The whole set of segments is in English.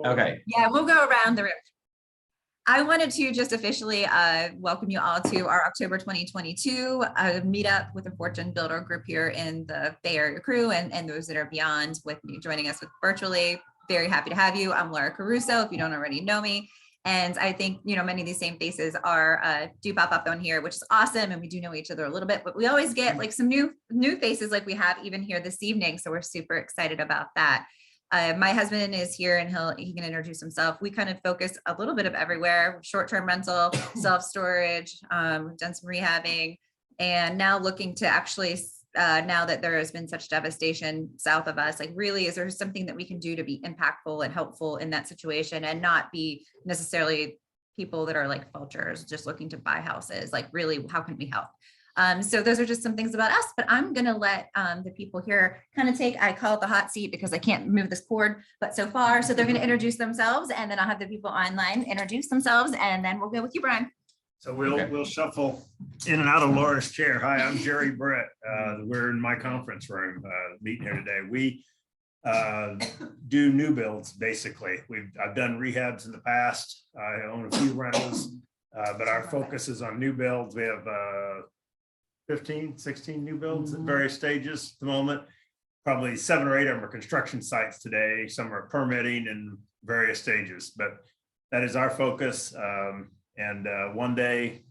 Okay. Yeah, we'll go around the room. I wanted to just officially welcome you all to our October 2022 meetup with the Fortune Builder Group here in the Bay Area crew and those that are beyond with me joining us with virtually. Very happy to have you. I'm Laura Caruso, if you don't already know me. And I think, you know, many of these same faces are do pop up on here, which is awesome. And we do know each other a little bit, but we always get like some new faces like we have even here this evening. So we're super excited about that. My husband is here and he can introduce himself. We kind of focus a little bit of everywhere: short-term rental, self-storage, we've done some rehabbing, and now looking to actually, now that there has been such devastation south of us, like really, is there something that we can do to be impactful and helpful in that situation and not be necessarily people that are like vultures just looking to buy houses? Like really, how can we help? So those are just some things about us, but I'm going to let the people here kind of I call it the hot seat because I can't move this cord, but so far, so they're going to introduce themselves, and then I'll have the people online introduce themselves, and then we'll go with you, Brian. So we'll shuffle in and out of Laura's chair. Hi, I'm Jerry Brett. We're in my conference room meeting here today. We do new builds, basically. I've done rehabs in the past. I own a few rentals, but our focus is on new builds. We have 15, 16 new builds at various stages at the moment. Probably 7 or 8 of them are construction sites today. Some are permitting in various stages, but that is our focus. One day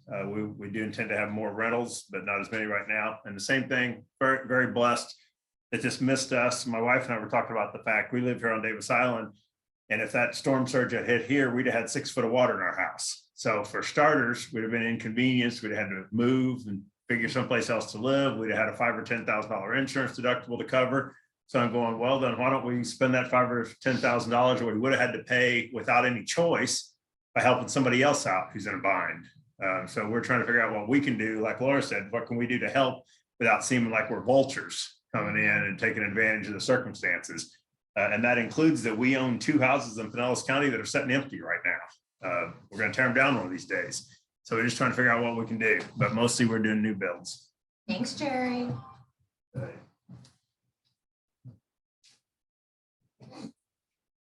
we do intend to have more rentals, but not as many right now. And the same thing, very, very blessed. It just missed us. My wife and I were talking about the fact we live here on Davis Island. And if that storm surge had hit here, we'd have had 6 foot of water in our house. So for starters, we'd have been inconvenienced. We'd have had to move and figure someplace else to live. We'd have had a $5,000 or $10,000 insurance deductible to cover. So I'm going, well, then why don't we spend that $5,000 or $10,000 or we would have had to pay without any choice by helping somebody else out who's in a bind. So we're trying to figure out what we can do. Like Laura said, what can we do to help without seeming like we're vultures coming in and taking advantage of the circumstances. And that includes that we own 2 houses in Pinellas County that are sitting empty right now. We're going to tear them down one of these days. So we're just trying to figure out what we can do, but mostly we're doing new builds. Thanks, Jerry.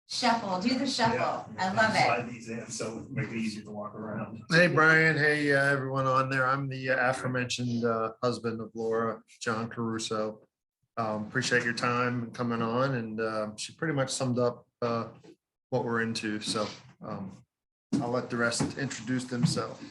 Shuffle, do the shuffle. Yeah. I love it. Slide these in so make it easier to walk around. Hey, Brian. Hey, everyone on there. I'm the aforementioned husband of Laura, John Caruso. Appreciate your time coming on, and she pretty much summed up what we're into. So I'll let the rest introduce themselves.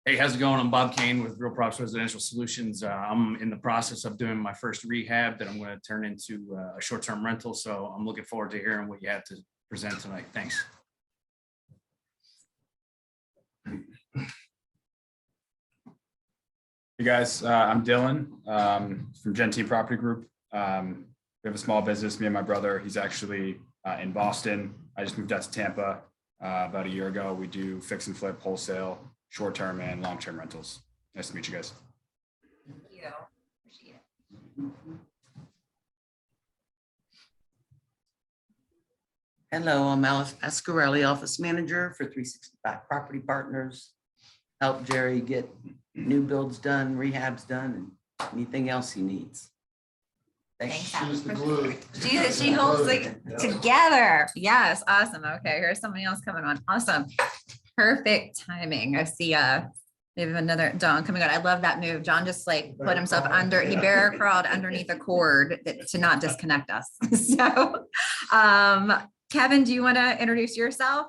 Hey, how's it going? I'm Bob Kane with Real Props Residential Solutions. I'm in the process of doing my first rehab that I'm going to turn into a short-term rental. So I'm looking forward to hearing what you have to present tonight. Thanks. Hey guys, I'm Dylan from Gentee Property Group. We have a small business, me and my brother. He's actually in Boston. I just moved out to Tampa about a year ago. We do fix and flip, wholesale, short-term and long-term rentals. Nice to meet you guys. Thank you. Appreciate it. Hello, I'm Alice Ascarelli, office manager for 365 Property Partners. Help Jerry get new builds done, rehabs done, and anything else he needs. Thanks, Alice. She holds it together. Yes, awesome. Okay, here's somebody else coming on. Awesome. Perfect timing. I see we have another John coming on. I love that move. John just like put himself under, he bear crawled underneath a cord to not disconnect us. So Kevin, do you want to introduce yourself?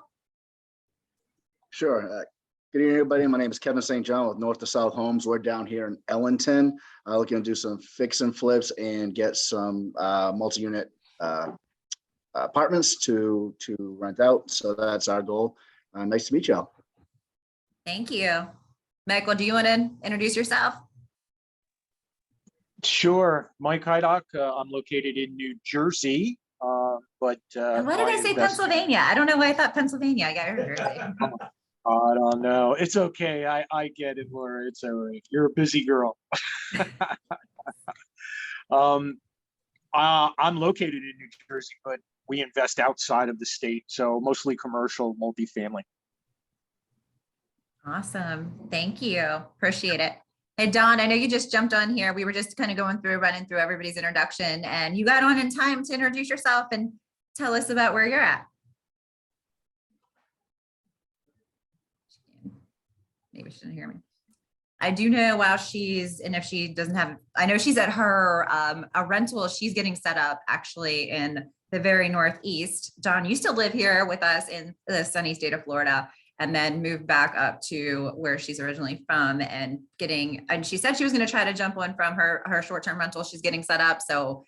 Sure. Good evening, everybody. My name is Kevin St. John with North to South Homes. We're down here in Ellington, looking to do some fix and flips and get some multi-unit apartments to rent out. So that's our goal. Nice to meet y'all. Thank you. Michael, do you want to introduce yourself? Sure. Mike Hydock. I'm located in New Jersey. Why did I say Pennsylvania? I don't know why I thought Pennsylvania. I got New Jersey. I don't know. It's okay. I get it, Laura. It's all right. You're a busy girl. I'm located in New Jersey, but we invest outside of the state. So mostly commercial, multifamily. Awesome. Thank you. Appreciate it. Hey, Don, I know you just jumped on here. We were just kind of running through everybody's introduction, and you got on in time to introduce yourself and tell us about where you're at. Maybe she didn't hear me. I do know while and if she doesn't have, I know she's at her, a rental she's getting set up actually in the very Northeast. Don used to live here with us in the sunny state of Florida, and then moved back up to where she's originally from and she said she was going to try to jump on from her short-term rental she's getting set up. So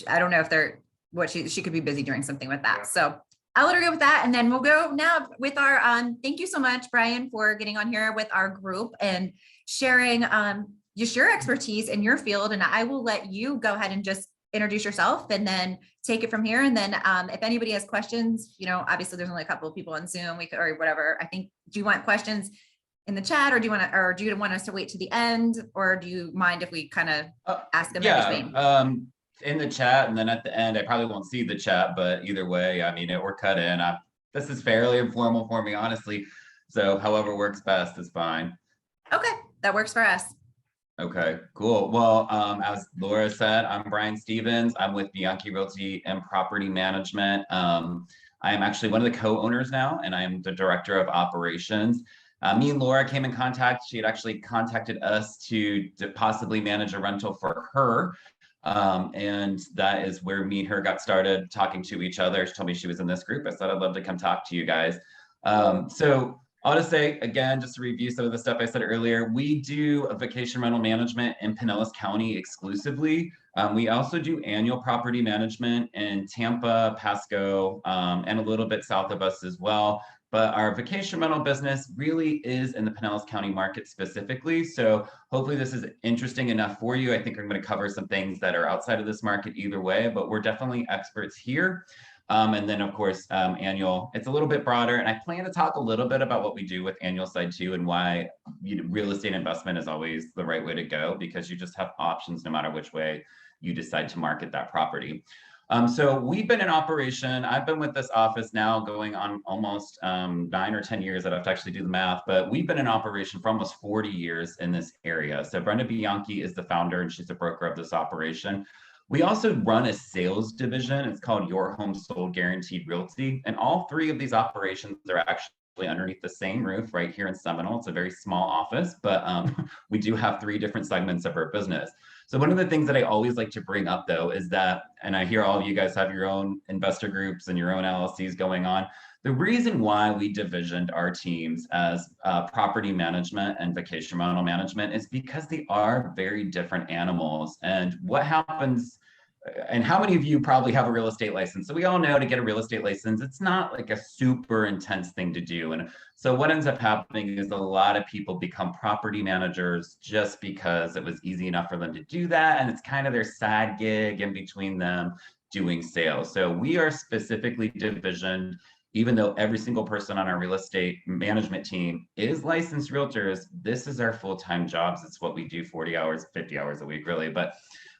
I don't know if she could be busy doing something with that. Yeah. So I'll let her go with that. And then we'll go now with our, thank you so much, Brian, for getting on here with our group and sharing just your expertise in your field. And I will let you go ahead and just introduce yourself and then take it from here. And then if anybody has questions, obviously there's only a couple of people on Zoom, or whatever. I think, do you want questions in the chat, or do you want us to wait to the end, or do you mind if we kind of ask them in between? In the chat, and then at the end, I probably won't see the chat, but either way, I mean, we're cut in. This is fairly informal for me, honestly. So however works best is fine. Okay, that works for us. Okay, cool. Well, as Laura said, I'm Brian Stevens. I'm with Bianchi Realty and Property Management. I am actually one of the co-owners now, and I'm the director of operations. Me and Laura came in contact. She had actually contacted us to possibly manage a rental for her. And that is where me and her got started talking to each other. She told me she was in this group. I said, I'd love to come talk to you guys. So I'll just say, again, just to review some of the stuff I said earlier, we do a vacation rental management in Pinellas County exclusively. We also do annual property management in Tampa, Pasco, and a little bit south of us as well. But our vacation rental business really is in the Pinellas County market specifically. So hopefully this is interesting enough for you. I think I'm going to cover some things that are outside of this market either way, but we're definitely experts here. And then of course, annual, it's a little bit broader. And I plan to talk a little bit about what we do with annual side too, and why real estate investment is always the right way to go, because you just have options no matter which way you decide to market that property. So we've been in operation. I've been with this office now going on almost 9 or 10 years. I'd have to actually do the math, but we've been in operation for almost 40 years in this area. So Brenda Bianchi is the founder, and she's the broker of this operation. We also run a sales division. It's called Your Home Sold Guaranteed Realty. And all 3 of these operations are actually underneath the same roof right here in Seminole. It's a very small office, but we do have 3 different segments of our business. So one of the things that I always like to bring up though is that, and I hear all of you guys have your own investor groups and your own LLCs going on. The reason why we divisioned our teams as property management and vacation rental management is because they are very different animals. And what happens, and how many of you probably have a real estate license? So we all know to get a real estate license, it's not like a super intense thing to do. And so what ends up happening is a lot of people become property managers just because it was easy enough for them to do that. And it's kind of their side gig in between them doing sales. So we are specifically divisioned, even though every single person on our real estate management team is licensed realtors. This is our full-time jobs. It's what we do 40 hours, 50 hours a week, really. But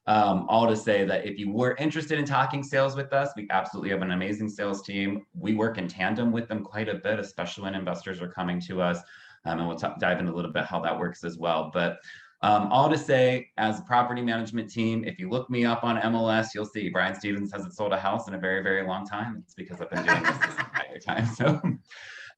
all to say that if you were interested in talking sales with us, we absolutely have an amazing sales team. We work in tandem with them quite a bit, especially when investors are coming to us. And we'll dive in a little bit how that works as well. But all to say, as a property management team, if you look me up on MLS, you'll see Brian Stevens hasn't sold a house in a very, very long time. It's because I've been doing this entire time. So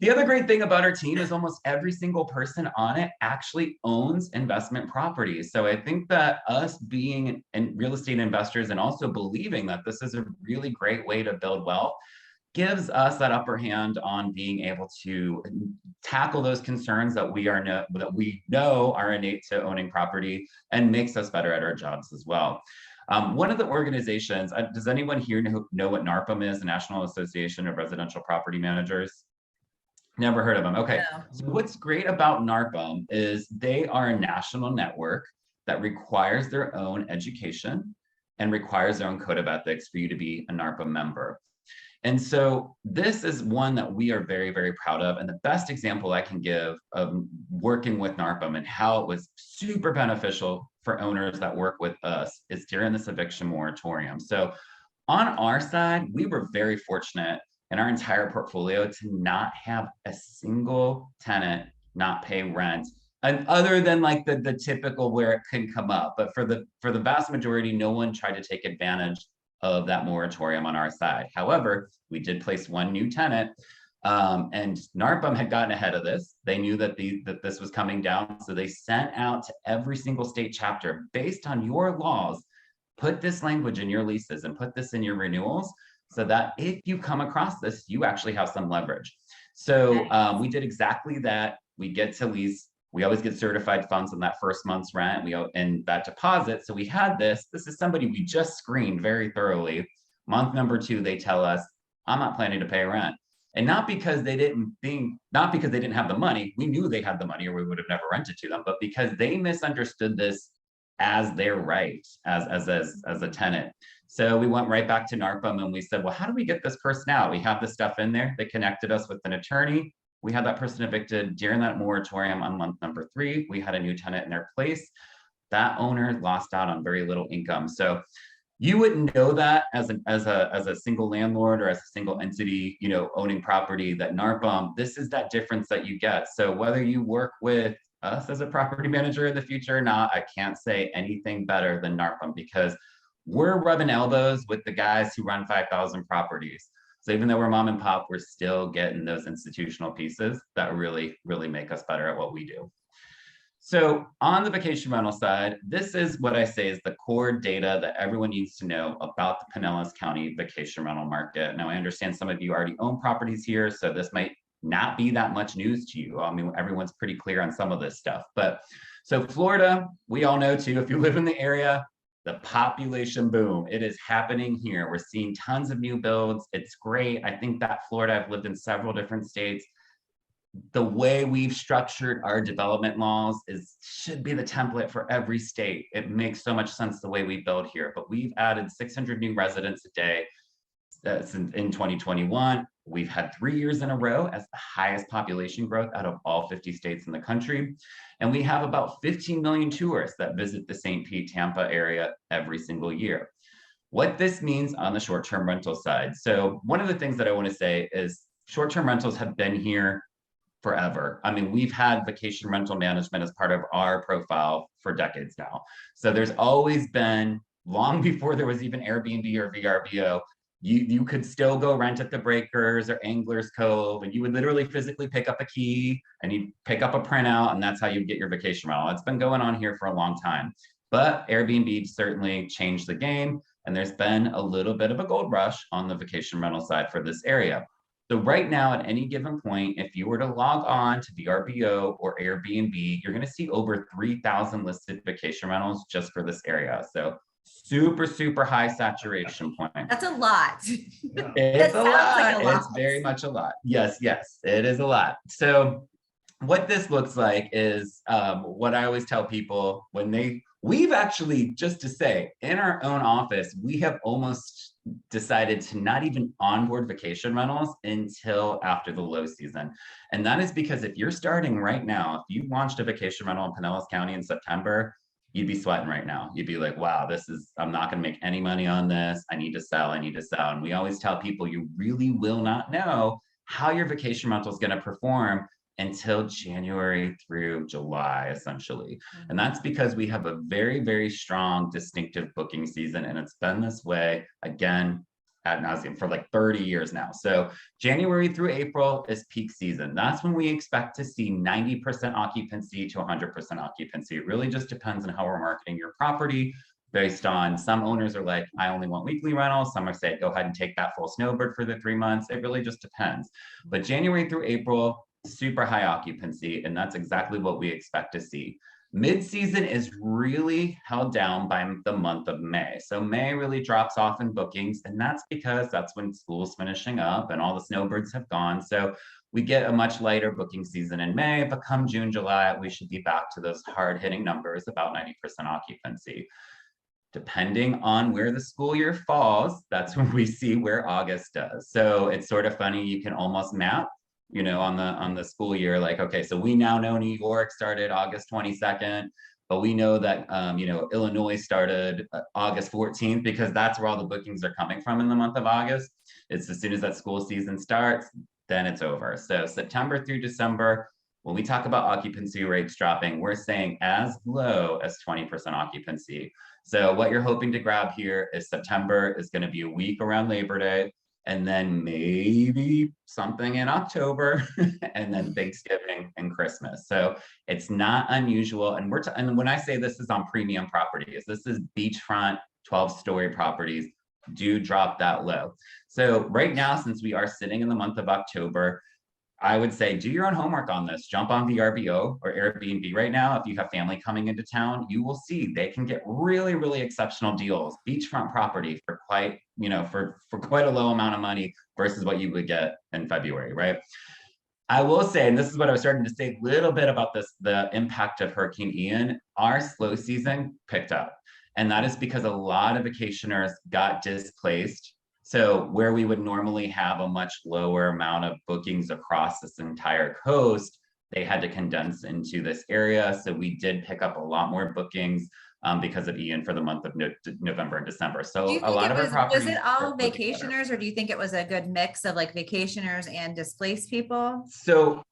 the other great thing about our team is almost every single person on it actually owns investment properties. So I think that us being in real estate investors and also believing that this is a really great way to build wealth gives us that upper hand on being able to tackle those concerns that we know are innate to owning property, and makes us better at our jobs as well. One of the organizations, does anyone here know what NARPM is, the National Association of Residential Property Managers? Never heard of them. Okay. No. So what's great about NARPM is they are a national network that requires their own education and requires their own code of ethics for you to be a NARPM member. And so this is one that we are very, very proud of. And the best example I can give of working with NARPM and how it was super beneficial for owners that work with us is during this eviction moratorium. So on our side, we were very fortunate in our entire portfolio to not have a single tenant not pay rent And other than like the typical where it can come up, but for the vast majority, no one tried to take advantage of that moratorium on our side. However, we did place one new tenant, and NARPM had gotten ahead of this. They knew that this was coming down, so they sent out to every single state chapter, based on your laws, put this language in your leases and put this in your renewals, so that if you come across this, you actually have some leverage. So we did exactly that. We get to lease. We always get certified funds on that first month's rent. And that deposit. So we had this. This is somebody we just screened very thoroughly. Month number 2, they tell us, I'm not planning to pay rent. And not because they didn't have the money. We knew they had the money or we would have never rented to them, but because they misunderstood this as their right as a tenant. So we went right back to NARPM and we said, well, how do we get this person out? We have this stuff in there. They connected us with an attorney. We had that person evicted during that moratorium on month number 3. We had a new tenant in their place. That owner lost out on very little income. So you wouldn't know that as a single landlord or as a single entity, owning property, that NARPM, this is that difference that you get. So whether you work with us as a property manager in the future or not, I can't say anything better than NARPM, because we're rubbing elbows with the guys who run 5,000 properties. So even though we're mom and pop, we're still getting those institutional pieces that really, really make us better at what we do. So on the vacation rental side, this is what I say is the core data that everyone needs to know about the Pinellas County vacation rental market. Now, I understand some of you already own properties here, so this might not be that much news to you. I mean, everyone's pretty clear on some of this stuff. But so Florida, we all know too, if you live in the area, the population boom, it is happening here. We're seeing tons of new builds. It's great. I think that Florida, I've lived in several different states. The way we've structured our development laws should be the template for every state. It makes so much sense the way we build here, but we've added 600 new residents a day in 2021. We've had 3 years in a row as the highest population growth out of all 50 states in the country. And we have about 15 million tourists that visit the St. Pete, Tampa area every single year. What this means on the short-term rental side. So one of the things that I want to say is short-term rentals have been here forever. I mean, we've had vacation rental management as part of our profile for decades now. So there's always been, long before there was even Airbnb or VRBO, you could still go rent at the Breakers or Anglers Cove, and you would literally physically pick up a key and you pick up a printout, and that's how you get your vacation rental. It's been going on here for a long time, but Airbnb certainly changed the game, and there's been a little bit of a gold rush on the vacation rental side for this area. So right now, at any given point, if you were to log on to VRBO or Airbnb, you're going to see over 3,000 listed vacation rentals just for this area. So super, super high saturation point. That's a lot. It's a lot. It's very much a lot. Yes, it is a lot. So what this looks like is what I always tell people when we've actually, just to say, in our own office, we have almost decided to not even onboard vacation rentals until after the low season. And that is because if you're starting right now, if you launched a vacation rental in Pinellas County in September, you'd be sweating right now. You'd be like, wow, I'm not going to make any money on this. I need to sell. And we always tell people, you really will not know how your vacation rental is going to perform until January through July, essentially. And that's because we have a very, very strong, distinctive booking season. And it's been this way, again, ad nauseum for like 30 years now. So January through April is peak season. That's when we expect to see 90% occupancy to 100% occupancy. It really just depends on how we're marketing your property. Based on, some owners are like, I only want weekly rentals. Some are saying, go ahead and take that full snowbird for the 3 months. It really just depends. But January through April, super high occupancy, and that's exactly what we expect to see. Mid-season is really held down by the month of May. So May really drops off in bookings, and that's because that's when school's finishing up and all the snowbirds have gone. So we get a much lighter booking season in May, but come June, July, we should be back to those hard-hitting numbers, about 90% occupancy. Depending on where the school year falls, that's when we see where August does. So it's sort of funny, you can almost map on the school year, like, okay, so we now know New York started August 22nd, but we know that, Illinois started August 14th, because that's where all the bookings are coming from in the month of August. It's as soon as that school season starts, then it's over. So September through December, When we talk about occupancy rates dropping, we're saying as low as 20% occupancy. So what you're hoping to grab here is September is going to be a week around Labor Day, and then maybe something in October, and then Thanksgiving and Christmas. So it's not unusual. And and when I say this is on premium properties, this is beachfront 12-story properties do drop that low. So right now, since we are sitting in the month of October, I would say do your own homework on this. Jump on VRBO or Airbnb right now. If you have family coming into town, you will see they can get really, really exceptional deals, beachfront property for quite, for quite a low amount of money versus what you would get in February, right? I will say, and this is what I was starting to say a little bit about this, the impact of Hurricane Ian, our slow season picked up. And that is because a lot of vacationers got displaced. So where we would normally have a much lower amount of bookings across this entire coast, they had to condense into this area. So we did pick up a lot more bookings because of Ian for the month of November and December. Do So you a think lot it of our was properties it all are looking better. vacationers, or do you think it was a good mix of like vacationers and displaced people? So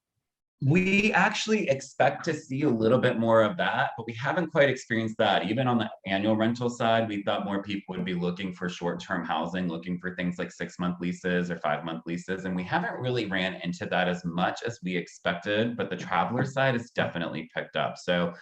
we actually expect to see a little bit more of that, but we haven't quite experienced that. Even on the annual rental side, we thought more people would be looking for short-term housing, looking for things like 6-month leases or 5-month leases. And we haven't really ran into that as much as we expected, but the traveler side has definitely picked up. So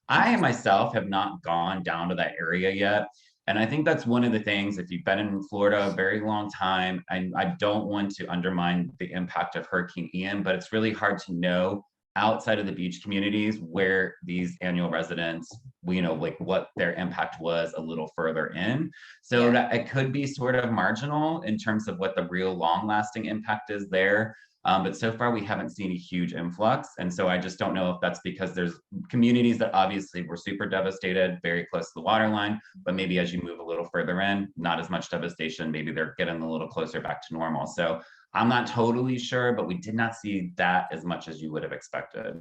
I myself have not gone down to that area yet. And I think that's one of the things, if you've been in Florida a very long time, and I don't want to undermine the impact of Hurricane Ian, but it's really hard to know outside of the beach communities where these annual residents, like what their impact was a little further in. So that it could be sort of marginal in terms of what the real long lasting impact is there. But so far we haven't seen a huge influx. And so I just don't know if that's because there's communities that obviously were super devastated, very close to the water line, but maybe as you move a little further in, not as much devastation, maybe they're getting a little closer back to normal. So I'm not totally sure, but we did not see that as much as you would have expected.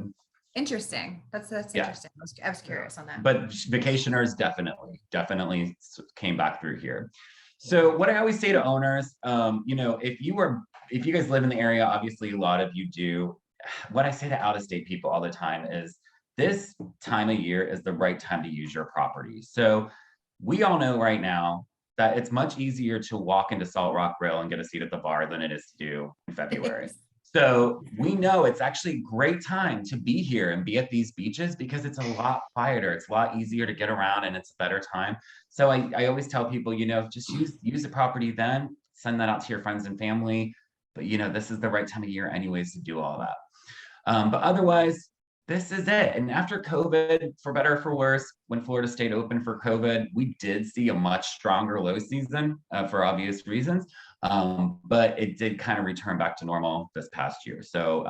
Interesting. That's Yeah. interesting. I was curious on that. But vacationers definitely came back through here. So what I always say to owners, if you guys live in the area, obviously a lot of you do. What I say to out-of-state people all the time is this time of year is the right time to use your property. So we all know right now that it's much easier to walk into Salt Rock Grill and get a seat at the bar than it is to do in February. So we know it's actually a great time to be here and be at these beaches because it's a lot quieter. It's a lot easier to get around and it's a better time. So I always tell people, just use the property then, send that out to your friends and family. But this is the right time of year anyways to do all that. But otherwise, this is it. And after COVID, for better or for worse, when Florida stayed open for COVID, we did see a much stronger low season for obvious reasons. But it did kind of return back to normal this past year. So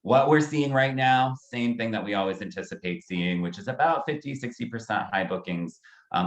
what we're seeing right now, same thing that we always anticipate seeing, which is about 50-60% high bookings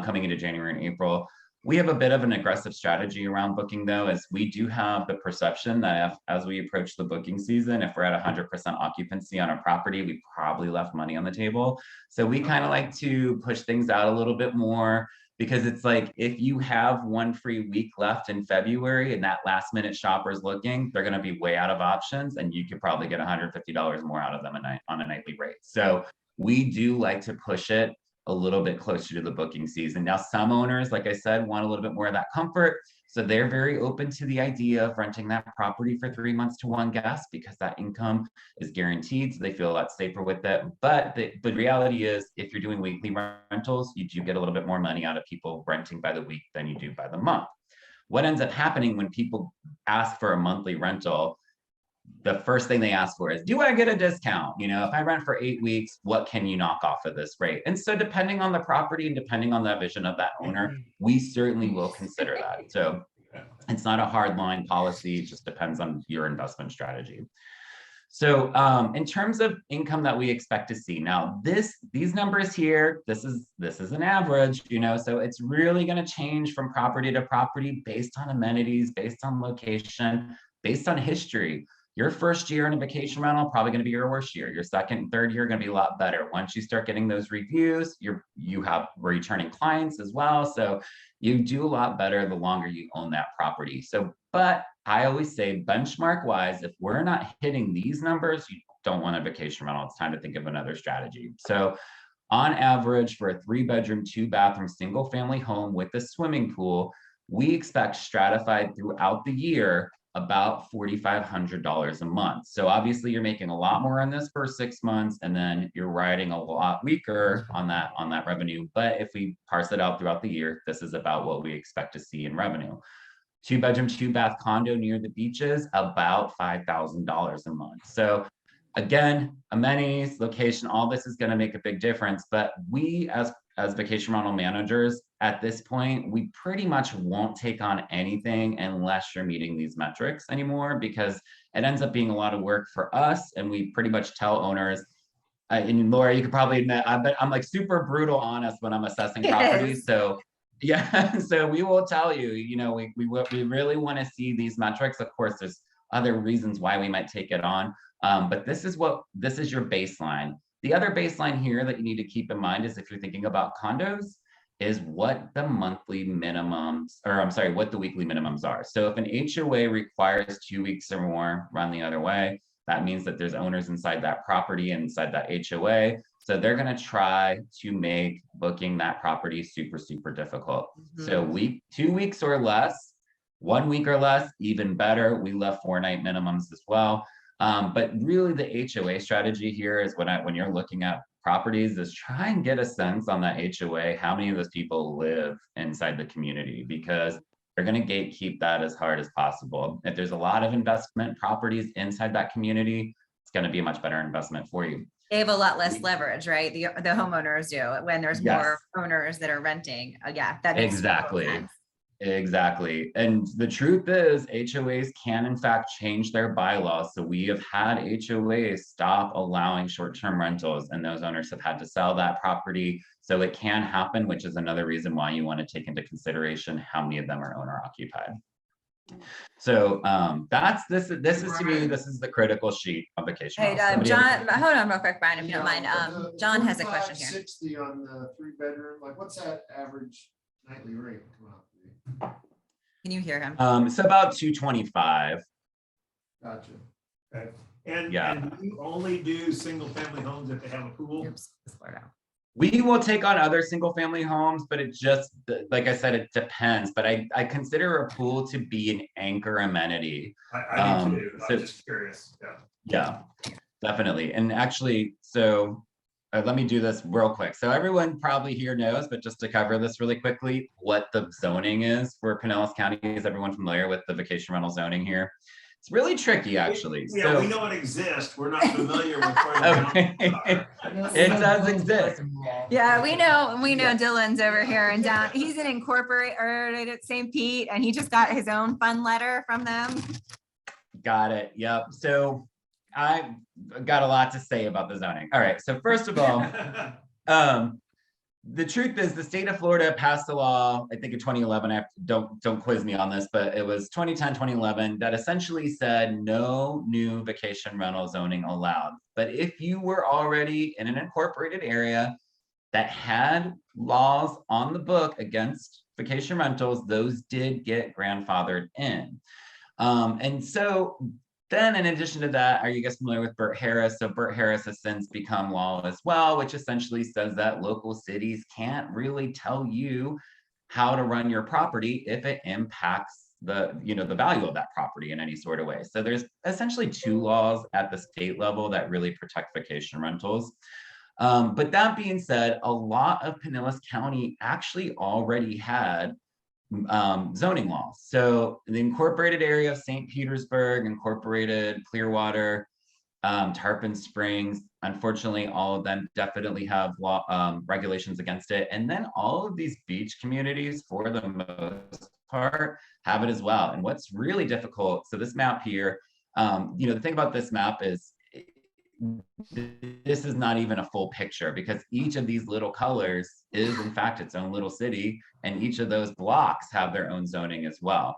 coming into January and April. We have a bit of an aggressive strategy around booking though, as we do have the perception that as we approach the booking season, if we're at 100% occupancy on a property, we probably left money on the table. So we kind of like to push things out a little bit more, because it's like, if you have one free week left in February and that last minute shopper is looking, they're going to be way out of options and you could probably get $150 more out of them on a nightly rate. So we do like to push it a little bit closer to the booking season. Now, some owners, like I said, want a little bit more of that comfort. So they're very open to the idea of renting that property for 3 months to one guest because that income is guaranteed. So they feel a lot safer with it. But the reality is, if you're doing weekly rentals, you do get a little bit more money out of people renting by the week than you do by the month. What ends up happening when people ask for a monthly rental, the first thing they ask for is, do I get a discount? If I rent for 8 weeks, what can you knock off of this rate? And so depending on the property and depending on the vision of that owner, we certainly will consider that. So it's not a hard line policy. It just depends on your investment strategy. So in terms of income that we expect to see, now these numbers here, this is an average, so it's really going to change from property to property based on amenities, based on location, based on history. Your first year in a vacation rental, probably going to be your worst year. Your second and third year are going to be a lot better. Once you start getting those reviews, you have returning clients as well. So you do a lot better the longer you own that property. So, but I always say benchmark wise, if we're not hitting these numbers, you don't want a vacation rental, it's time to think of another strategy. So on average, for a 3-bedroom, 2-bathroom, single-family home with a swimming pool, we expect stratified throughout the year about $4,500 a month. So obviously you're making a lot more on this for 6 months, and then you're riding a lot weaker on that revenue. But if we parse it out throughout the year, this is about what we expect to see in revenue. 2-bedroom, 2-bath condo near the beaches, about $5,000 a month. So again, amenities, location, all this is going to make a big difference. But we as vacation rental managers at this point, we pretty much won't take on anything unless you're meeting these metrics anymore, because it ends up being a lot of work for us. And we pretty much tell owners, and Laura, you could probably admit, I'm like super brutal honest when I'm assessing properties. So yeah, so we will tell you, we really want to see these metrics. Of course, there's other reasons why we might take it on. But this is your baseline. The other baseline here that you need to keep in mind is, if you're thinking about condos, is what the monthly minimums, or I'm sorry, what the weekly minimums are. So if an HOA requires 2 weeks or more, run the other way, that means that there's owners inside that property, inside that HOA. So they're going to try to make booking that property super, super difficult. So 2 weeks or less, 1 week or less, even better. We love 4-night minimums as well. But really the HOA strategy here is when you're looking at properties, is try and get a sense on that HOA, how many of those people live inside the community, because they're going to gatekeep that as hard as possible. If there's a lot of investment properties inside that community, it's going to be a much better investment for you. They have a lot less leverage, right? The homeowners do, when there's more owners that are renting. Yeah, that makes total sense. Exactly. And the truth is, HOAs can in fact change their bylaws. So we have had HOAs stop allowing short-term rentals, and those owners have had to sell that property. So it can happen, which is another reason why you want to take into consideration how many of them are owner occupied. So this is to me, this is the critical sheet of vacation. Hey, John, hold on real quick, Brian, if you don't mind. John has a question here. 60 on the 3-bedroom, like what's that average nightly rate come out to be? Can you hear him? It's about 225. Gotcha. Okay. And you only do single family homes if they have a pool? Oops, this blurred out. We will take on other single family homes, but it just, like I said, it depends. But I consider a pool to be an anchor amenity. I do too. I'm just curious. Yeah, definitely. And actually, so let me do this real quick. So everyone probably here knows, but just to cover this really quickly, what the zoning is for Pinellas County. Is everyone familiar with the vacation rental zoning here? It's really tricky, actually. Yeah, we know it exists. We're not familiar with where okay. It does exist. Yeah, we know Dylan's over here and down. He's an incorporated at St. Pete, and he just got his own fun letter from them. Got it. Yep. So I've got a lot to say about the zoning. All right. So first of all, the truth is the state of Florida passed a law, I think in 2011, don't quiz me on this, but it was 2010, 2011, that essentially said no new vacation rental zoning allowed. But if you were already in an incorporated area that had laws on the book against vacation rentals, those did get grandfathered in. And so then in addition to that, are you guys familiar with Burt Harris? So Burt Harris has since become law as well, which essentially says that local cities can't really tell you how to run your property if it impacts the value of that property in any sort of way. So there's essentially 2 laws at the state level that really protect vacation rentals. But that being said, a lot of Pinellas County actually already had zoning laws. So the incorporated area of St. Petersburg, incorporated Clearwater, Tarpon Springs, unfortunately, all of them definitely have law regulations against it. And then all of these beach communities, for the most part, have it as well. And what's really difficult, so this map here, the thing about this map is this is not even a full picture, because each of these little colors is in fact its own little city, and each of those blocks have their own zoning as well.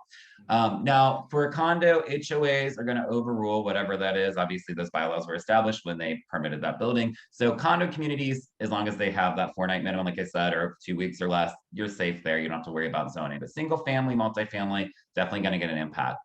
Now for a condo, HOAs are going to overrule whatever that is. Obviously those bylaws were established when they permitted that building. So condo communities, as long as they have that 4-night minimum, like I said, or 2 weeks or less, you're safe there. You don't have to worry about zoning. But single family, multifamily, definitely going to get an impact.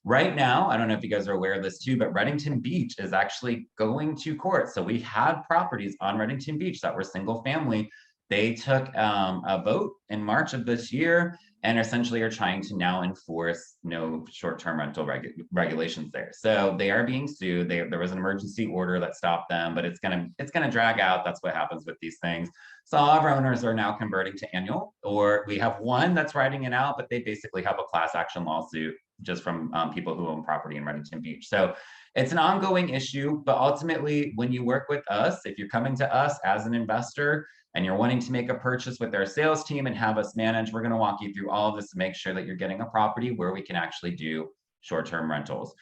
Right now, I don't know if you guys are aware of this too, but Reddington Beach is actually going to court. So we had properties on Reddington Beach that were single family. They took a vote in March of this year and essentially are trying to now enforce no short-term rental regulations there. So they are being sued. There was an emergency order that stopped them, but it's gonna drag out. That's what happens with these things. So all of our owners are now converting to annual, or we have one that's writing it out, but they basically have a class action lawsuit just from people who own property in Reddington Beach. So it's an ongoing issue, but ultimately when you work with us, if you're coming to us as an investor and you're wanting to make a purchase with our sales team and have us manage, we're gonna walk you through all of this to make sure that you're getting a property where we can actually do short-term rentals.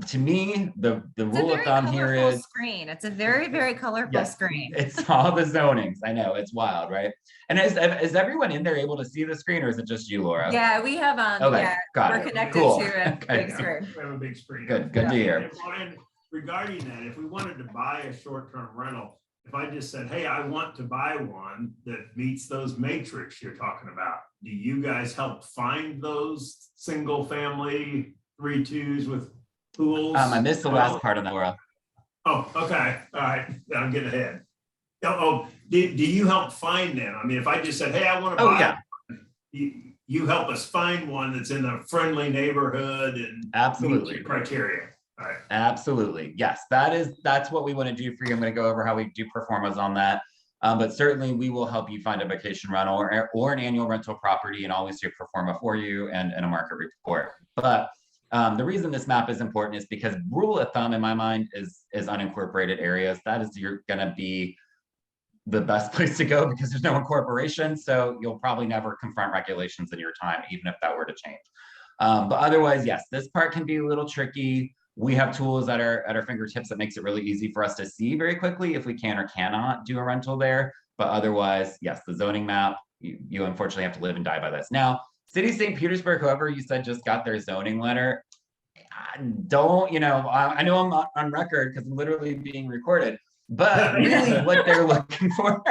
To me, the It's a rule of very thumb here colorful is screen. It's a very, very colorful Yes. screen. it's all the zonings. I know, it's wild, right? And is everyone in there able to see the screen, or is it just you, Laura? Yeah, we have, Okay, yeah, got we're it. connected Cool. to a Okay. big screen. We have a big screen. Good to hear. And Brian, regarding that, if we wanted to buy a short-term rental, if I just said, hey, I want to buy one that meets those matrix you're talking about, do you guys help find those single family 3-2s with pools? I missed the last part of that, Laura. Oh, okay. All right. I'm getting ahead. Do you help find them? I mean, if I just said, hey, I want to Oh, buy yeah. one, you help us find one that's in a friendly neighborhood and Absolutely. meets your criteria. All right. Absolutely. Yes, that's what we want to do for you. I'm going to go over how we do performance on that. But certainly we will help you find a vacation rental or an annual rental property and always do performa for you and a market report. But the reason this map is important is because rule of thumb in my mind is unincorporated areas. That is going to be the best place to go because there's no incorporation. So you'll probably never confront regulations in your time, even if that were to change. But otherwise, yes, this part can be a little tricky. We have tools at our fingertips that makes it really easy for us to see very quickly if we can or cannot do a rental there. But otherwise, yes, the zoning map, you unfortunately have to live and die by this. Now, City of St. Petersburg, whoever you said just got their zoning letter, I know I'm not on record because I'm literally being recorded, but really what they're looking for,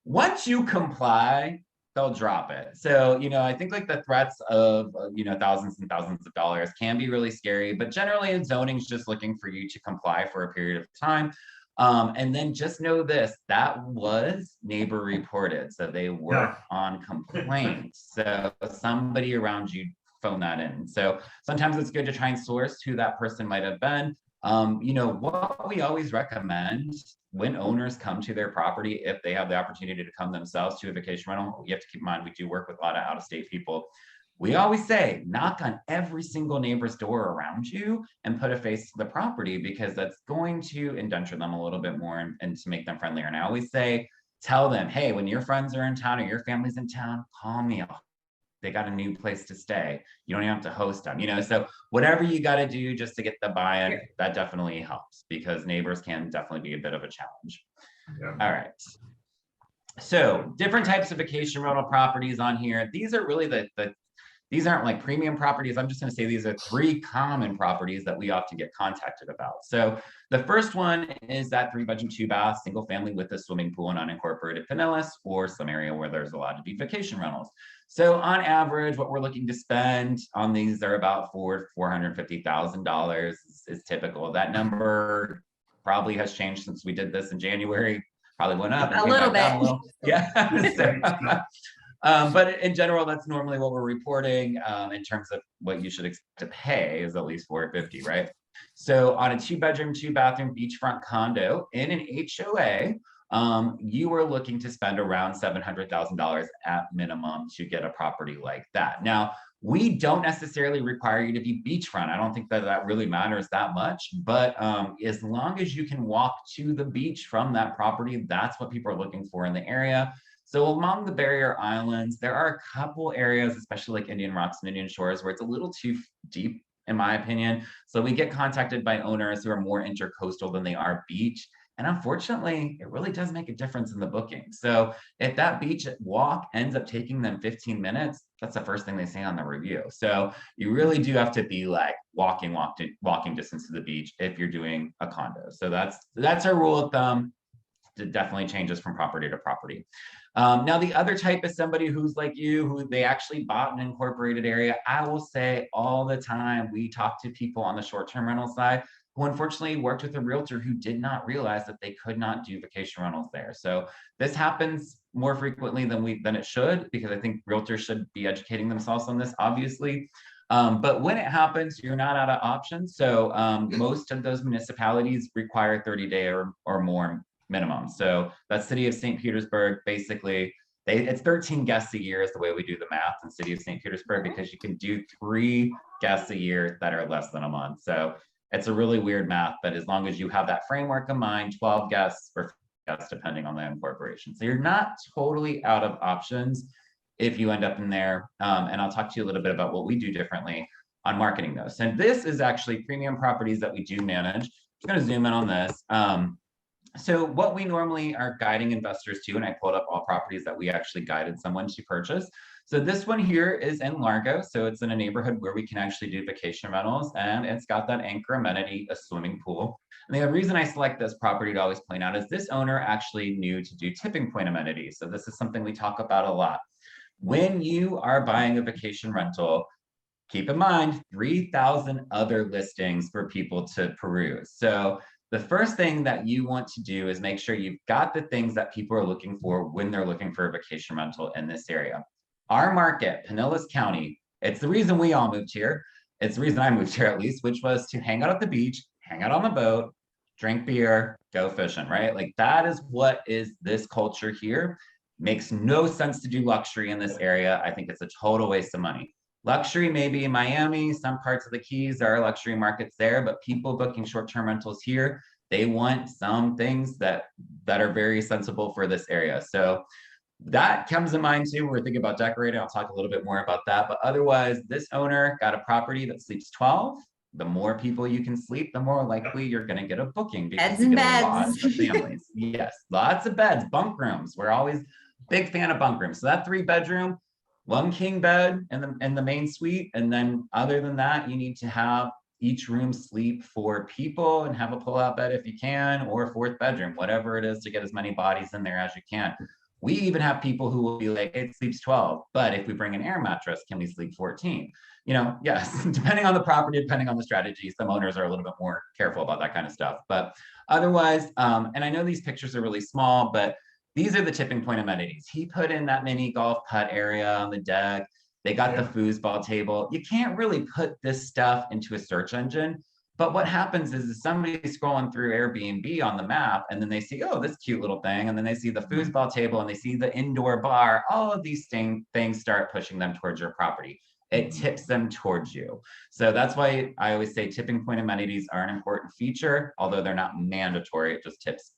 once you comply, they'll drop it. So, I think like the threats of, thousands and thousands of dollars can be really scary, but generally zoning's just looking for you to comply for a period of time. And then just know this, that was neighbor reported. So they work on complaints. So somebody around you phone that in. So sometimes it's good to try and source who that person might have been. What we always recommend when owners come to their property, if they have the opportunity to come themselves to a vacation rental, you have to keep in mind, we do work with a lot of out-of-state people. We always say, knock on every single neighbor's door around you and put a face to the property because that's going to indenture them a little bit more and to make them friendlier. And I always say, tell them, hey, when your friends are in town or your family's in town, call me. They got a new place to stay. You don't even have to host them, so whatever you got to do just to get the buy-in, that definitely helps because neighbors can definitely be a bit of a challenge. Yeah. All right. So different types of vacation rental properties on here. These are really these aren't like premium properties. I'm just going to say these are 3 common properties that we often get contacted about. So the first one is that 3-bedroom, 2-bath, single family with a swimming pool and unincorporated Pinellas or some area where there's allowed to be vacation rentals. So on average, what we're looking to spend on these are about $450,000 is typical. That number probably has changed since we did this in January. Probably went up. A little bit. Yeah. But in general, that's normally what we're reporting in terms of what you should expect to pay is at least $450,000, right? So on a 2-bedroom, 2-bathroom beachfront condo in an HOA, you are looking to spend around $700,000 at minimum to get a property like that. Now, we don't necessarily require you to be beachfront. I don't think that really matters that much, but as long as you can walk to the beach from that property, that's what people are looking for in the area. So along the barrier islands, there are a couple areas, especially like Indian Rocks and Indian Shores, where it's a little too deep, in my opinion. So we get contacted by owners who are more intercoastal than they are beach. And unfortunately, it really does make a difference in the booking. So if that beach walk ends up taking them 15 minutes, that's the first thing they say on the review. So you really do have to be like walking distance to the beach if you're doing a condo. So that's our rule of thumb. It definitely changes from property to property. Now, the other type is somebody who's like you, who they actually bought an incorporated area. I will say all the time, we talk to people on the short-term rental side who unfortunately worked with a realtor who did not realize that they could not do vacation rentals there. So this happens more frequently than it should, because I think realtors should be educating themselves on this, obviously. But when it happens, you're not out of options. So most of those municipalities require 30-day or more minimum. So that's City of St. Petersburg, basically, it's 13 guests a year is the way we do the math in City of St. Petersburg, because you can do 3 guests a year that are less than a month. So it's a really weird math, but as long as you have that framework in mind, 12 guests or guests, depending on the incorporation. So you're not totally out of options if you end up in there. And I'll talk to you a little bit about what we do differently on marketing those. And this is actually premium properties that we do manage. I'm going to zoom in on this. So what we normally are guiding investors to, and I pulled up all properties that we actually guided someone to purchase. So this one here is in Largo. So it's in a neighborhood where we can actually do vacation rentals, and it's got that anchor amenity, a swimming pool. And the reason I select this property to always point out is this owner actually knew to do tipping point amenities. So this is something we talk about a lot. When you are buying a vacation rental, keep in mind 3,000 other listings for people to peruse. So the first thing that you want to do is make sure you've got the things that people are looking for when they're looking for a vacation rental in this area. Our market, Pinellas County, it's the reason we all moved here. It's the reason I moved here, at least, which was to hang out at the beach, hang out on the boat, drink beer, go fishing, right? Like that is what is this culture here. Makes no sense to do luxury in this area. I think it's a total waste of money. Luxury maybe in Miami, some parts of the Keys, there are luxury markets there, but people booking short-term rentals here, they want some things that are very sensible for this area. So that comes to mind too when we're thinking about decorating. I'll talk a little bit more about that. But otherwise, this owner got a property that sleeps 12. The more people you can sleep, the more likely you're going to get a booking, because Beds you and get a lot beds. of families. Yes, lots of beds, bunk rooms. We're always big fan of bunk rooms. So that 3-bedroom, 1 king bed in the main suite. And then other than that, you need to have each room sleep 4 people and have a pull-out bed if you can, or a 4th bedroom, whatever it is, to get as many bodies in there as you can. We even have people who will be like, it sleeps 12, but if we bring an air mattress, can we sleep 14? You know, yes, depending on the property, depending on the strategy, some owners are a little bit more careful about that kind of stuff. But otherwise, and I know these pictures are really small, but these are the tipping point amenities. He put in that mini golf putt area on the deck. They got the foosball table. You can't really put this stuff into a search engine. But what happens is somebody's scrolling through Airbnb on the map, and then they see, oh, this cute little thing. And then they see the foosball table and they see the indoor bar. All of these things start pushing them towards your property. It tips them towards you. So that's why I always say tipping point amenities are an important feature, although they're not mandatory. It just tips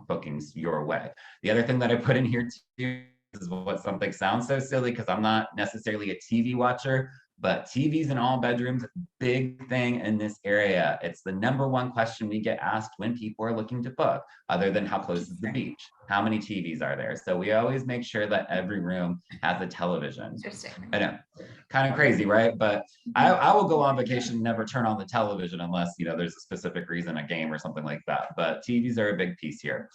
bookings your way. The other thing that I put in here too is what something sounds so silly, because I'm not necessarily a TV watcher, but TVs in all bedrooms, big thing in this area. It's the #1 question we get asked when people are looking to book, other than how close is the beach? How many TVs are there? So we always make sure that every room has a television. Interesting. I know, kind of crazy, right? But I will go on vacation and never turn on the television unless, you know, there's a specific reason, a game or something like that. But TVs are a big piece here.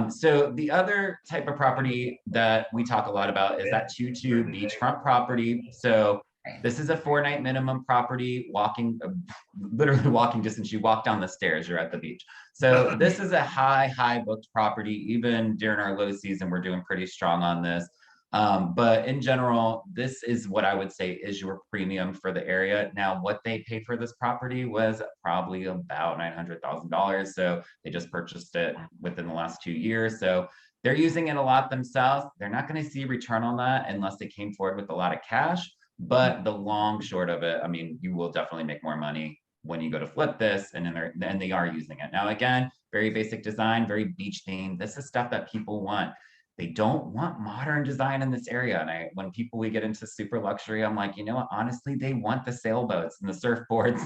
So the other type of property that we talk a lot about is that 2-2 beachfront property. So this is a 4-night minimum property, literally walking distance. You walk down the stairs, you're at the beach. So this is a high booked property. Even during our low season, we're doing pretty strong on this. But in general, this is what I would say is your premium for the area. Now, what they paid for this property was probably about $900,000. So they just purchased it within the last 2 years. So they're using it a lot themselves. They're not going to see return on that unless they came forward with a lot of cash. But the long short of it, I mean, you will definitely make more money when you go to flip this, and then they are using it. Now, again, very basic design, very beach themed. This is stuff that people want. They don't want modern design in this area. And when we get into super luxury, I'm like, you know what, honestly, they want the sailboats and the surfboards.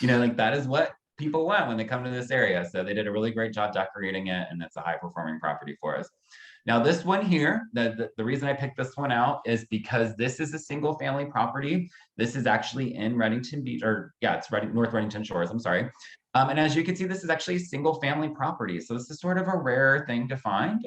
You know, like that is what people want when they come to this area. So they did a really great job decorating it, and it's a high performing property for us. Now, this one here, the reason I picked this one out is because this is a single family property. This is actually in Reddington Beach, or yeah, it's North Reddington Shores, I'm sorry. And as you can see, this is actually a single family property. So this is sort of a rare thing to find.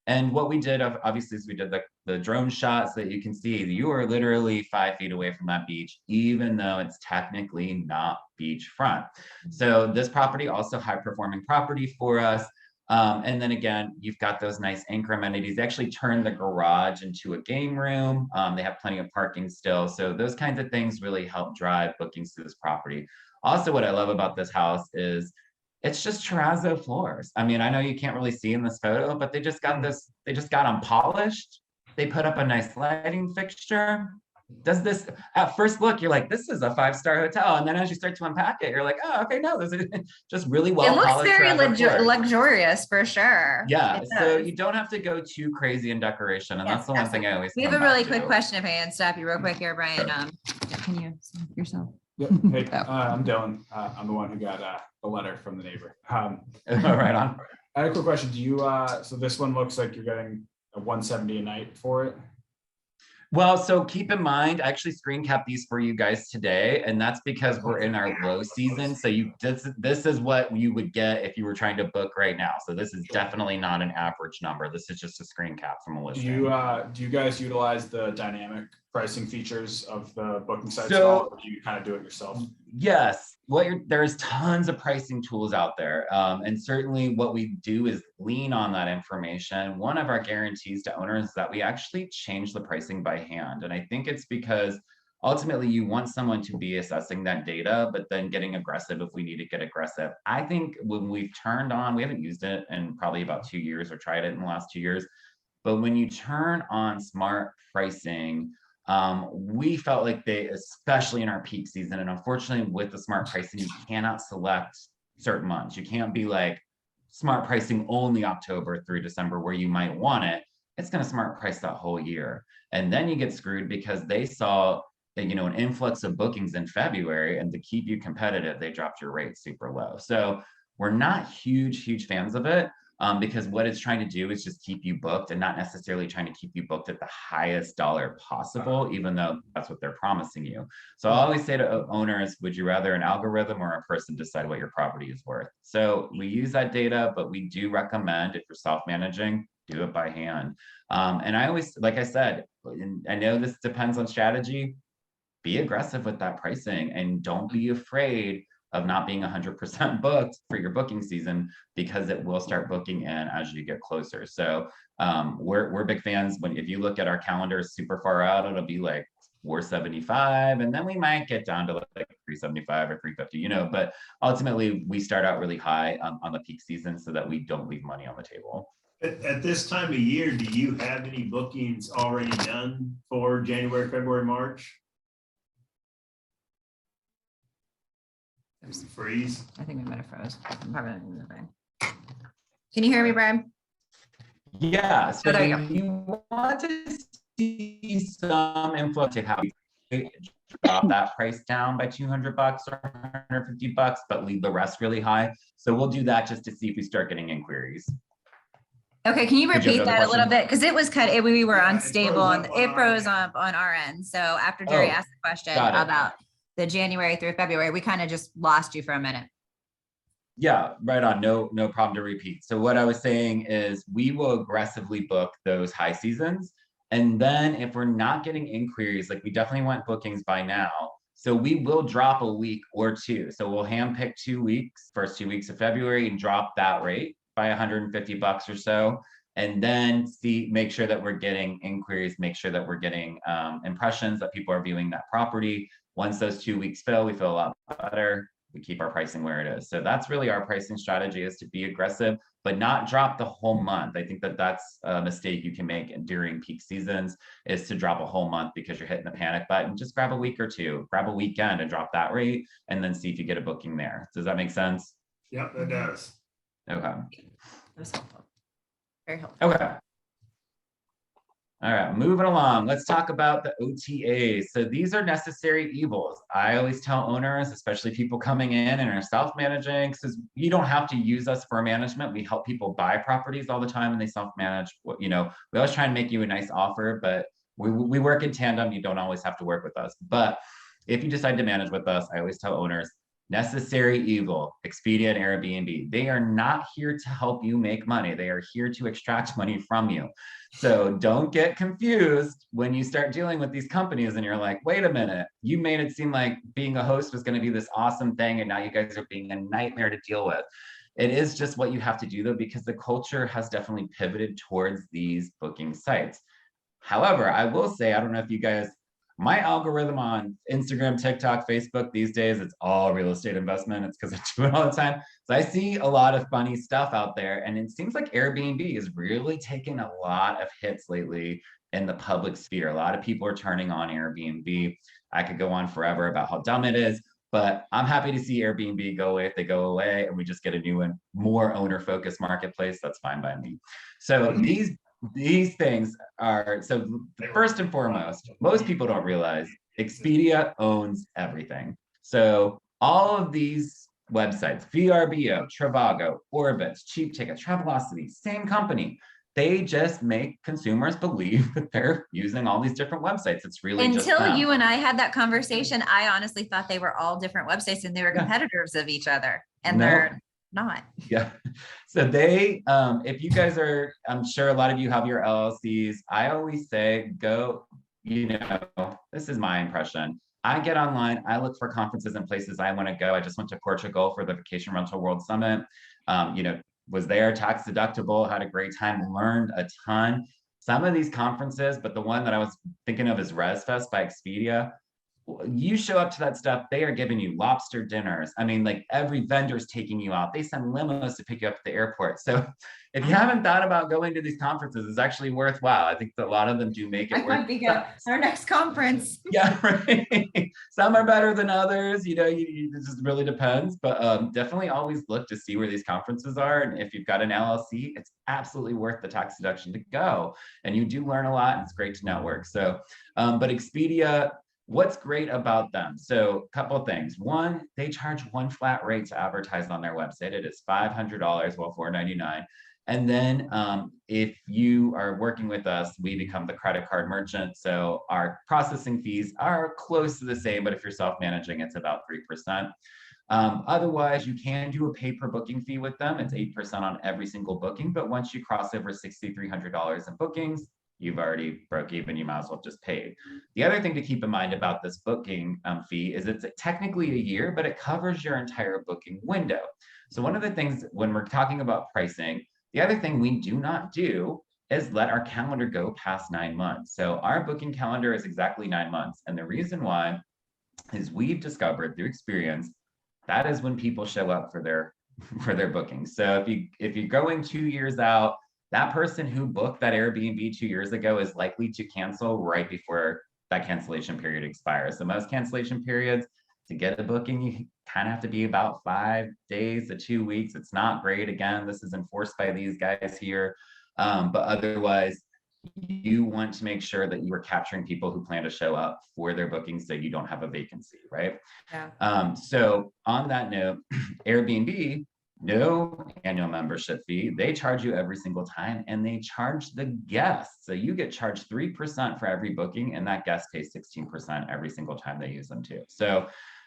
And what we did, obviously, is we did the drone shots that you can see. You are literally 5 feet away from that beach, even though it's technically not beachfront. So this property also high performing property for us. And then again, you've got those nice anchor amenities. They actually turned the garage into a game room. They have plenty of parking still. So those kinds of things really help drive bookings to this property. Also, what I love about this house is it's just terrazzo floors. I mean, I know you can't really see in this photo, but they just got them polished. They put up a nice lighting fixture. Does this at first look, you're like, this is a 5-star hotel. And then as you start to unpack it, you're like, oh, okay, no, this is just really well. It looks polished very terrazzo floors. luxurious for sure. Yeah, It so does. you don't have to go too crazy in decoration. And Yes, that's the one thing I always We have come a really back quick to. question if I can stop you real quick here, Brian. Can you send yourself? Yep. Hey, Oh. I'm Dylan. I'm the one who got the letter from the neighbor. Right on. I had a quick question. Do you, so this one looks like you're getting a 170 a night for it? Well, so keep in mind, I actually screen capped these for you guys today, and that's because we're in our low season. So this is what you would get if you were trying to book right now. So this is definitely not an average number. This is just a screen cap from a Do listing. you guys utilize the dynamic pricing features of the booking sites at So- all, or do you kind of do it yourself? Yes, there's tons of pricing tools out there. And certainly what we do is lean on that information. One of our guarantees to owners is that we actually change the pricing by hand. And I think it's because ultimately you want someone to be assessing that data, but then getting aggressive if we need to get aggressive. I think when we've turned on, we haven't used it in probably about 2 years or tried it in the last 2 years. But when you turn on smart pricing, we felt like they, especially in our peak season, and unfortunately with the smart pricing, you cannot select certain months. You can't be like smart pricing only October through December where you might want it. It's going to smart price that whole year. And then you get screwed because they saw an influx of bookings in February, and to keep you competitive, they dropped your rate super low. So we're not huge fans of it. Because what it's trying to do is just keep you booked and not necessarily trying to keep you booked at the highest dollar possible, even though that's what they're promising you. So I always say to owners, would you rather an algorithm or a person decide what your property is worth? So we use that data, but we do recommend if you're self-managing, do it by hand. And I always, like I said, and I know this depends on strategy, be aggressive with that pricing and don't be afraid of not being 100% booked for your booking season, because it will start booking in as you get closer. So we're big fans. If you look at our calendar super far out, it'll be like 475, and then we might get down to like 375 or 350, but ultimately we start out really high on the peak season so that we don't leave money on the table. At this time of year, do you have any bookings already done for January, February, March? Freeze. I think we might have froze. I'm probably not gonna move in. Can you hear me, Brian? Yeah, so Oh, there you if you want to see some influence to how we drop that price down by $200 or $150, but leave the rest really high. So we'll do that just to see if we start getting inquiries. Okay, can you Did you repeat have that a another little question? bit? Because it was we were Yeah, it unstable froze and up on it our froze end. up on our end. So after Jerry Oh, asked the question got it. about the January through February, we kind of just lost you for a minute. Yeah, right on. No problem to repeat. So what I was saying is we will aggressively book those high seasons. And then if we're not getting inquiries, like we definitely want bookings by now. So we will drop a week or two. So we'll handpick 2 weeks, first 2 weeks of February, and drop that rate by $150 or so. And then make sure that we're getting inquiries, make sure that we're getting impressions that people are viewing that property. Once those 2 weeks fill, we feel a lot better. We keep our pricing where it is. So that's really our pricing strategy, is to be aggressive, but not drop the whole month. I think that that's a mistake you can make during peak seasons, is to drop a whole month because you're hitting the panic button. Just grab a week or two, grab a weekend and drop that rate, and then see if you get a booking there. Does that make sense? Yep, that does. Okay. That was helpful. Very helpful. Okay. All right, moving along. Let's talk about the OTAs. So these are necessary evils. I always tell owners, especially people coming in and are self-managing, because you don't have to use us for management. We help people buy properties all the time and they self-manage. We always try and make you a nice offer, but we work in tandem. You don't always have to work with us. But if you decide to manage with us, I always tell owners, necessary evil, Expedia and Airbnb. They are not here to help you make money. They are here to extract money from you. So don't get confused when you start dealing with these companies and you're like, wait a minute, you made it seem like being a host was going to be this awesome thing, and now you guys are being a nightmare to deal with. It is just what you have to do, though, because the culture has definitely pivoted towards these booking sites. However, I will say, I don't know if you guys, my algorithm on Instagram, TikTok, Facebook these days, it's all real estate investment. It's because I do it all the time. So I see a lot of funny stuff out there. And it seems like Airbnb is really taking a lot of hits lately in the public sphere. A lot of people are turning on Airbnb. I could go on forever about how dumb it is, but I'm happy to see Airbnb go away if they go away and we just get a new and more owner-focused marketplace. That's fine by me. So these things are, so first and foremost, most people don't realize Expedia owns everything. So all of these websites, VRBO, Trivago, Orbitz, Cheap Ticket, Travelocity, same company. They just make consumers believe that they're using all these different websites. It's really just Until them. you and I had that conversation, I honestly thought they were all different websites and they were competitors of each other, and they're not. Yeah. So they, if you guys are, I'm sure a lot of you have your LLCs. I always say, go, this is my impression. I get online, I look for conferences and places I want to go. I just went to Portugal for the Vacation Rental World Summit. Was there, tax deductible, had a great time, learned a ton. Some of these conferences, but the one that I was thinking of is ResFest by Expedia. You show up to that stuff, they are giving you lobster dinners. I mean, like every vendor's taking you out. They send limos to pick you up at the airport. So if you haven't thought about going to these conferences, it's actually worthwhile. I think that a lot of them do make it worth it. Our next conference. Yeah, right. Some are better than others. It just really depends. But definitely always look to see where these conferences are. And if you've got an LLC, it's absolutely worth the tax deduction to go. And you do learn a lot, and it's great to network. So, but Expedia, what's great about them? So a couple of things. One, they charge one flat rate to advertise on their website. It is $500, well, $499. And then if you are working with us, we become the credit card merchant. So our processing fees are close to the same, but if you're self-managing, it's about 3%. Otherwise, you can do a pay per booking fee with them. It's 8% on every single booking. But once you cross over $6,300 in bookings, you've already broke even, you might as well just pay. The other thing to keep in mind about this booking fee is it's technically a year, but it covers your entire booking window. So one of the things when we're talking about pricing, the other thing we do not do is let our calendar go past 9 months. So our booking calendar is exactly 9 months. And the reason why is we've discovered through experience, that is when people show up for their bookings. So if you're going 2 years out, that person who booked that Airbnb 2 years ago is likely to cancel right before that cancellation period expires. So most cancellation periods, to get a booking, you kind of have to be about 5 days to 2 weeks. It's not great. Again, this is enforced by these guys here. But otherwise, you want to make sure that you are capturing people who plan to show up for their bookings so you don't have a vacancy, right? Yeah. So on that note, Airbnb, no annual membership fee. They charge you every single time, and they charge the guests. So you get charged 3% for every booking, and that guest pays 16% every single time they use them too. So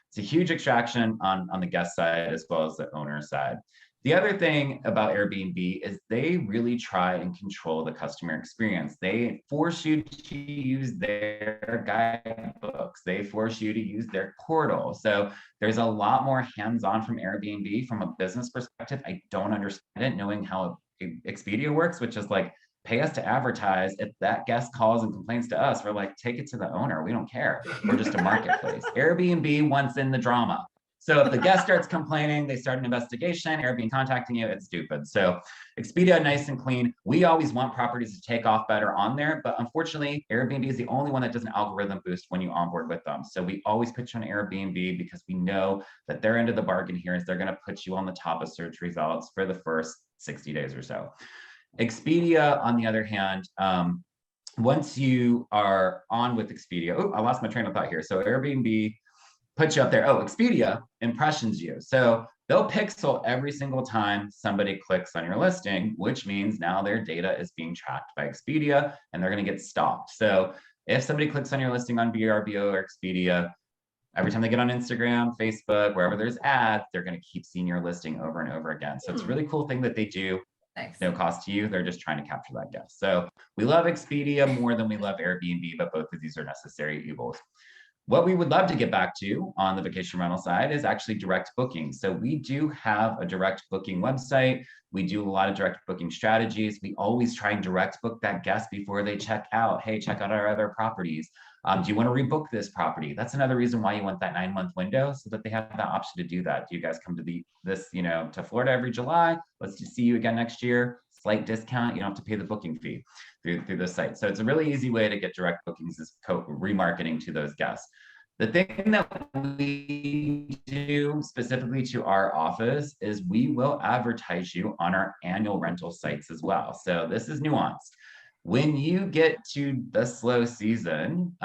it's a huge extraction on the guest side as well as the owner side. The other thing about Airbnb is they really try and control the customer experience. They force you to use their guidebooks. They force you to use their portal. So there's a lot more hands-on from Airbnb from a business perspective. I don't understand it, knowing how Expedia works, which is like, pay us to advertise. If that guest calls and complains to us, we're like, take it to the owner. We don't care. We're just a marketplace. Airbnb wants in the drama. So if the guest starts complaining, they start an investigation, Airbnb contacting you, it's stupid. So Expedia, nice and clean. We always want properties to take off better on there, but unfortunately, Airbnb is the only one that does an algorithm boost when you onboard with them. So we always put you on Airbnb because we know that their end of the bargain here is they're gonna put you on the top of search results for the first 60 days or so. Expedia, on the other hand, once you are on with Expedia, oh, I lost my train of thought here. So Airbnb put you up there. Oh, Expedia impressions you. So they'll pixel every single time somebody clicks on your listing, which means now their data is being tracked by Expedia and they're going to get stopped. So if somebody clicks on your listing on VRBO or Expedia, every time they get on Instagram, Facebook, wherever there's ads, they're going to keep seeing your listing over and over again. So it's a really cool thing that they do. Nice. No cost to you. They're just trying to capture that guest. So we love Expedia more than we love Airbnb, but both of these are necessary evils. What we would love to get back to on the vacation rental side is actually direct booking. So we do have a direct booking website. We do a lot of direct booking strategies. We always try and direct book that guest before they check out. Hey, check out our other properties. Do you want to rebook this property? That's another reason why you want that 9-month window, so that they have that option to do that. Do you guys come to to Florida every July? Let's just see you again next year. Slight discount. You don't have to pay the booking fee through the site. So it's a really easy way to get direct bookings, is remarketing to those guests. The thing that we do specifically to our office is we will advertise you on our annual rental sites as well. So this is nuanced. When you get to the slow season,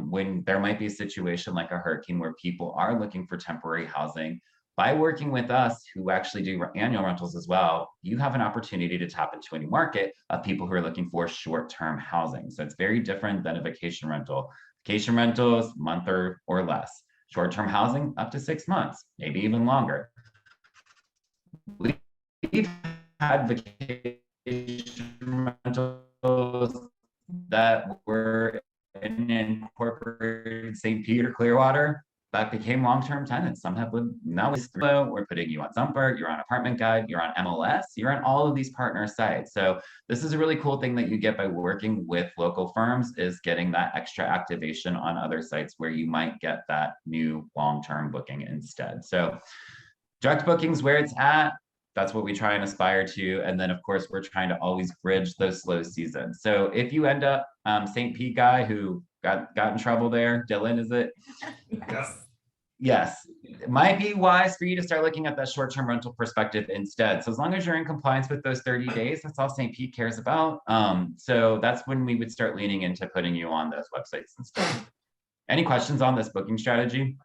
when there might be a situation like a hurricane where people are looking for temporary housing, by working with us, who actually do annual rentals as well, you have an opportunity to tap into a new market of people who are looking for short-term housing. So it's very different than a vacation rental. Vacation rentals, month or less. Short-term housing, up to 6 months, maybe even longer. We've had vacation rentals that were in incorporated St. Peter, Clearwater, that became long-term tenants. Some have lived, now we're putting you on Zumper, you're on Apartment Guide, you're on MLS, you're on all of these partner sites. So this is a really cool thing that you get by working with local firms, is getting that extra activation on other sites where you might get that new long-term booking instead. So direct bookings where it's at, that's what we try and aspire to. And then of course, we're trying to always bridge those slow seasons. So if you end up St. Pete guy who got in trouble there, Dylan, is it? Yes. Yes, it might be wise for you to start looking at that short-term rental perspective instead. So as long as you're in compliance with those 30 days, that's all St. Pete cares about. So that's when we would start leaning into putting you on those websites instead. Any questions on this booking strategy?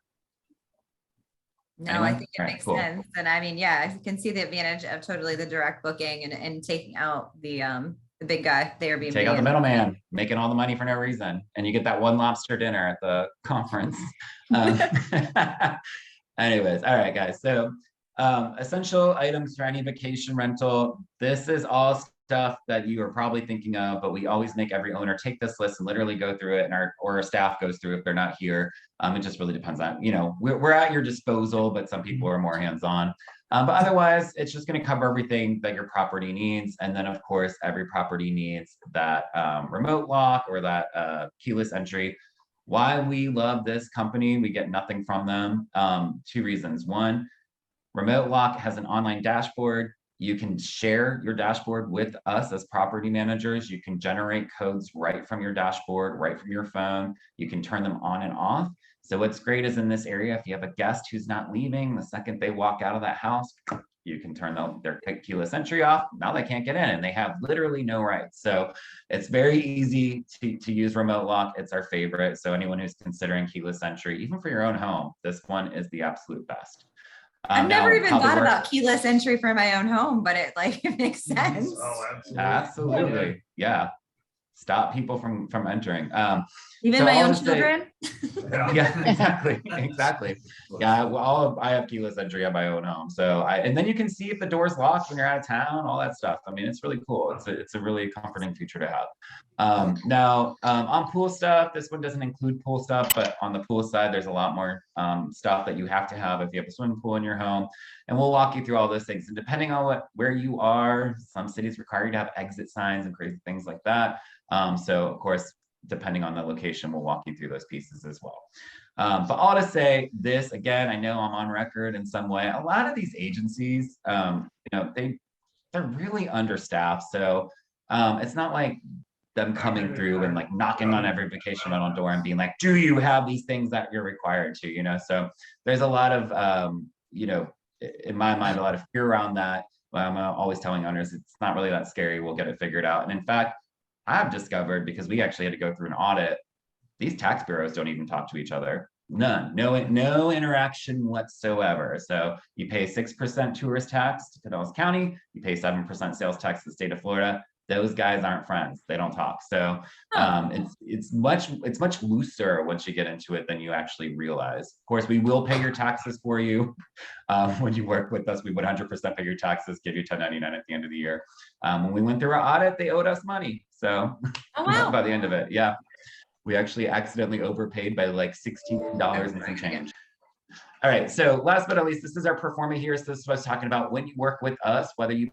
No, Anyone? I think it All right, makes cool. sense. And I mean, yeah, I can see the advantage of totally the direct booking and taking out the big guy, the Airbnb. Take out the middleman, making all the money for no reason, and you get that one lobster dinner at the conference. Anyways, all right, guys. So essential items for any vacation rental. This is all stuff that you are probably thinking of, but we always make every owner take this list and literally go through it, and our staff goes through if they're not here. It just really depends on, we're at your disposal, but some people are more hands-on. But otherwise, it's just going to cover everything that your property needs. And then, of course, every property needs that remote lock or that keyless entry. Why we love this company, we get nothing from them. 2 reasons. One, remote lock has an online dashboard. You can share your dashboard with us as property managers. You can generate codes right from your dashboard, right from your phone. You can turn them on and off. So what's great is in this area, if you have a guest who's not leaving, the second they walk out of that house, you can turn their keyless entry off. Now they can't get in and they have literally no rights. So it's very easy to use remote lock. It's our favorite. So anyone who's considering keyless entry, even for your own home, this one is the absolute best. I've never even thought about about keyless entry for my own home, but it it makes sense. Oh, absolutely. Absolutely. Yeah. Stop people from entering. Even so my I'll own just say- children. Yeah, exactly. Yeah, well, I have keyless entry on my own home. So and then you can see if the door's locked when you're out of town, all that stuff. I mean, it's really cool. It's a really comforting feature to have. Now, on pool stuff, this one doesn't include pool stuff, but on the pool side, there's a lot more stuff that you have to have if you have a swimming pool in your home. And we'll walk you through all those things. And depending on where you are, some cities require you to have exit signs and crazy things like that. So of course, depending on the location, we'll walk you through those pieces as well. But all to say this, again, I know I'm on record in some way. A lot of these agencies, they're really understaffed. So it's not like them coming through and like knocking on every vacation rental door and being like, do you have these things that you're required to, so there's a lot of, in my mind, a lot of fear around that. I'm always telling owners, it's not really that scary. We'll get it figured out. And in fact, I've discovered, because we actually had to go through an audit, these tax bureaus don't even talk to each other. None, no interaction whatsoever. So you pay 6% tourist tax to Pinellas County, you pay 7% sales tax to the state of Florida. those guys aren't friends. They don't talk. So it's much looser once you get into it than you actually realize. Of course, we will pay your taxes for you. When you work with us, we would 100% pay your taxes, give you 1099 at the end of the year. When we went through our audit, they owed us money. So Oh, wow. by the end of it, yeah, we actually accidentally overpaid by like $16 and some change. All right, so last but not least, this is our performer here. So this is what I was talking about. When you work with us, whether you